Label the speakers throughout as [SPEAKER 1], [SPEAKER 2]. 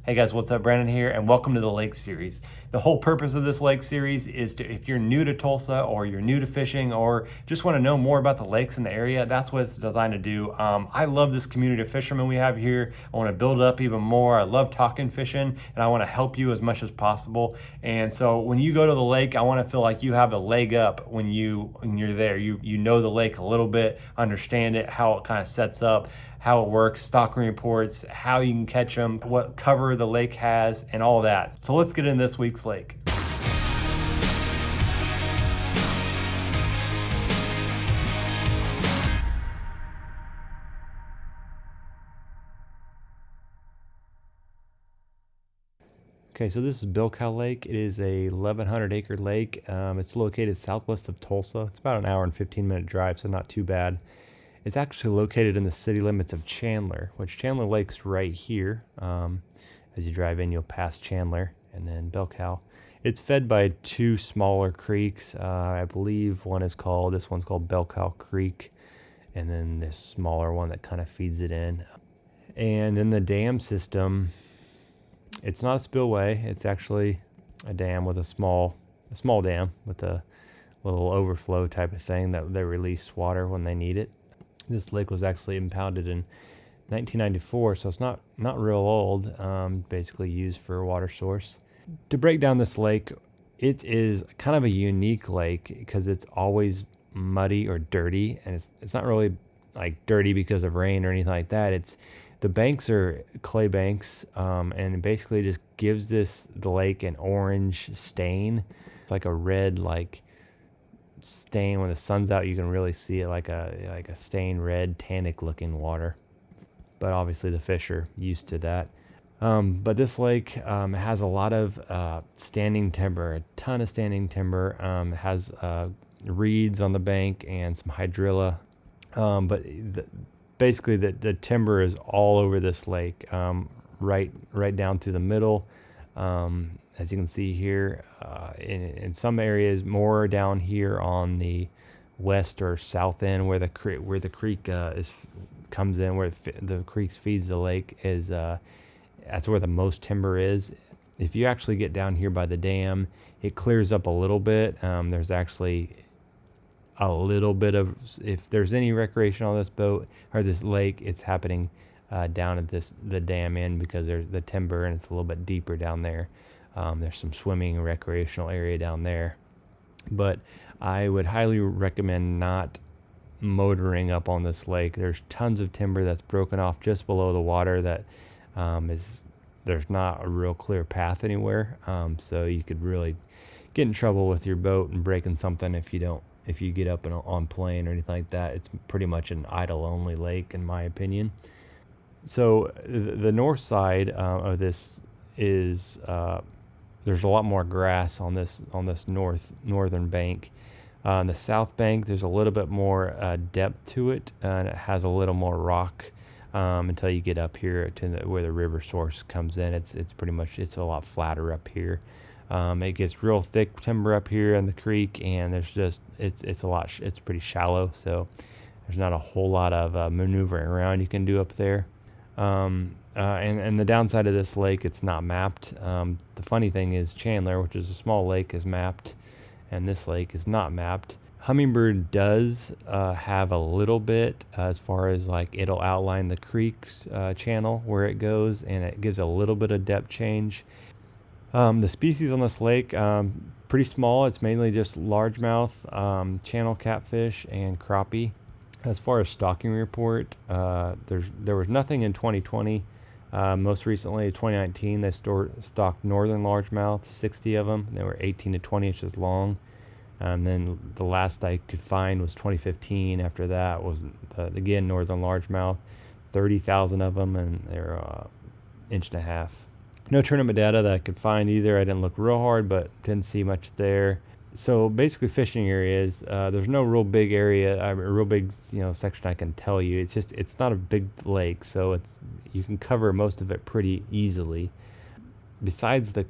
[SPEAKER 1] Hey guys, what's up? Brandon here, and welcome to the Lake Series. The whole purpose of this Lake Series is to, if you're new to Tulsa or you're new to fishing or just want to know more about the lakes in the area, that's what it's designed to do. I love this community of fishermen we have here. I want to build it up even more. I love talking fishing, and I want to help you as much as possible. And so when you go to the lake, I want to feel like you have a leg up when you're there. You know the lake a little bit, understand it, how it kind of sets up, how it works, stocking reports, how you can catch them, what cover the lake has, and all that. So let's get into this week's lake. Okay, so this is Bilkow Lake. It is a 1,100 acre lake. It's located southwest of Tulsa. It's about an hour and 15-minute drive, so not too bad. It's actually located in the city limits of Chandler, which Chandler Lake's right here. As you drive in, you'll pass Chandler and then Bilkow. It's fed by two smaller creeks. I believe this one's called Bilkow Creek, and then this smaller one that kind of feeds it in. And then the dam system, it's not a spillway. It's actually a dam with a small dam with a little overflow type of thing that they release water when they need it. This lake was actually impounded in 1994, so it's not real old, basically used for a water source. To break down this lake, it is kind of a unique lake because it's always muddy or dirty, and it's not really like dirty because of rain or anything like that. The banks are clay banks, and it basically just gives the lake an orange stain. It's like a red stain. When the sun's out, you can really see it like a stained red, tannic looking water. But obviously the fish are used to that. But this lake has a lot of standing timber, a ton of standing timber. It has reeds on the bank and some hydrilla. Basically the timber is all over this lake, right down through the middle. As you can see here, in some areas more down here on the west or south end where the creek comes in, where the creek feeds the lake, is that's where the most timber is. If you actually get down here by the dam, it clears up a little bit. There's actually a little bit of, if there's any recreation on this boat or this lake, it's happening down at the dam end because there's the timber and it's a little bit deeper down there. There's some swimming and recreational area down there, but I would highly recommend not motoring up on this lake. There's tons of timber that's broken off just below the water that there's not a real clear path anywhere, so you could really get in trouble with your boat and breaking something if you get up on plane or anything like that. It's pretty much an idle only lake in my opinion. So the north side of this is there's a lot more grass on this northern bank. On the south bank, there's a little bit more depth to it, and it has a little more rock until you get up here to where the river source comes in. It's a lot flatter up here. It gets real thick timber up here in the creek, and it's pretty shallow, so there's not a whole lot of maneuvering around you can do up there. And the downside of this lake, it's not mapped. The funny thing is Chandler, which is a small lake, is mapped, and this lake is not mapped. Hummingbird does have a little bit as far as it'll outline the creek's channel where it goes, and it gives a little bit of depth change. The species on this lake, pretty small. It's mainly just largemouth, channel catfish, and crappie. As far as stocking report, there was nothing in 2020. Most recently, 2019, they stocked northern largemouth, 60 of them. They were 18 to 20 inches long. And then the last I could find was 2015. After that was, again, northern largemouth, 30,000 of them, and they're inch and a half. No tournament data that I could find either. I didn't look real hard, but didn't see much there. So basically fishing areas, there's no real big area, a real big section I can tell you. It's not a big lake, so you can cover most of it pretty easily. Besides the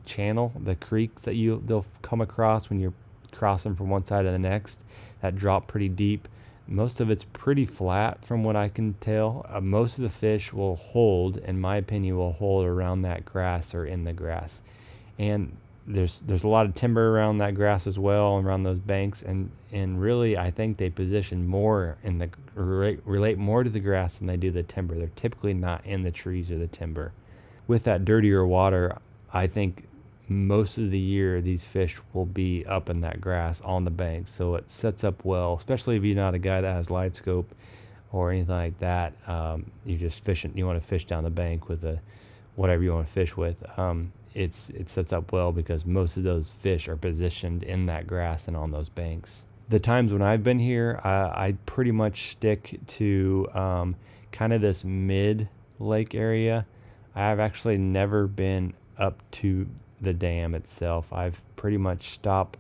[SPEAKER 1] channel, the creeks that they'll come across when you're crossing from one side to the next, that drop pretty deep. Most of it's pretty flat from what I can tell. Most of the fish will hold, in my opinion, will hold around that grass or in the grass. And there's a lot of timber around that grass as well, around those banks, and really I think they position more in the relate more to the grass than they do the timber. They're typically not in the trees or the timber. With that dirtier water, I think most of the year these fish will be up in that grass on the banks, so it sets up well, especially if you're not a guy that has live scope or anything like that. You're just fishing, you want to fish down the bank with a whatever you want to fish with. It sets up well because most of those fish are positioned in that grass and on those banks. The times when I've been here, I pretty much stick to kind of this mid lake area. I've actually never been up to the dam itself. I've pretty much stopped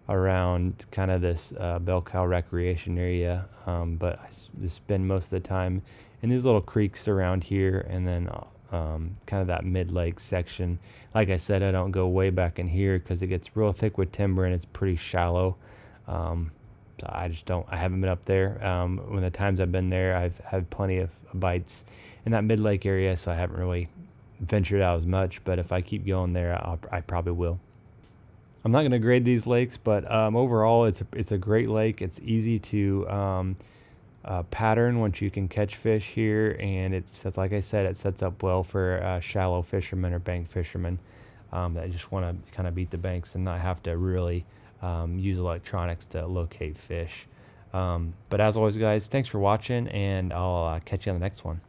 [SPEAKER 1] around kind of this bell cow recreation area, but I just spend most of the time in these little creeks around here, and then kind of that mid-lake section. Like I said, I don't go way back in here because it gets real thick with timber and it's pretty shallow. So I haven't been up there. When the times I've been there, I've had plenty of bites in that mid-lake area, so I haven't really ventured out as much, but if I keep going there, I probably will. I'm not going to grade these lakes, but overall, it's a great lake. It's easy to pattern once you can catch fish here, and it's like I said, it sets up well for shallow fishermen or bank fishermen that just want to kind of beat the banks and not have to really use electronics to locate fish. But as always, guys, thanks for watching, and I'll catch you on the next one.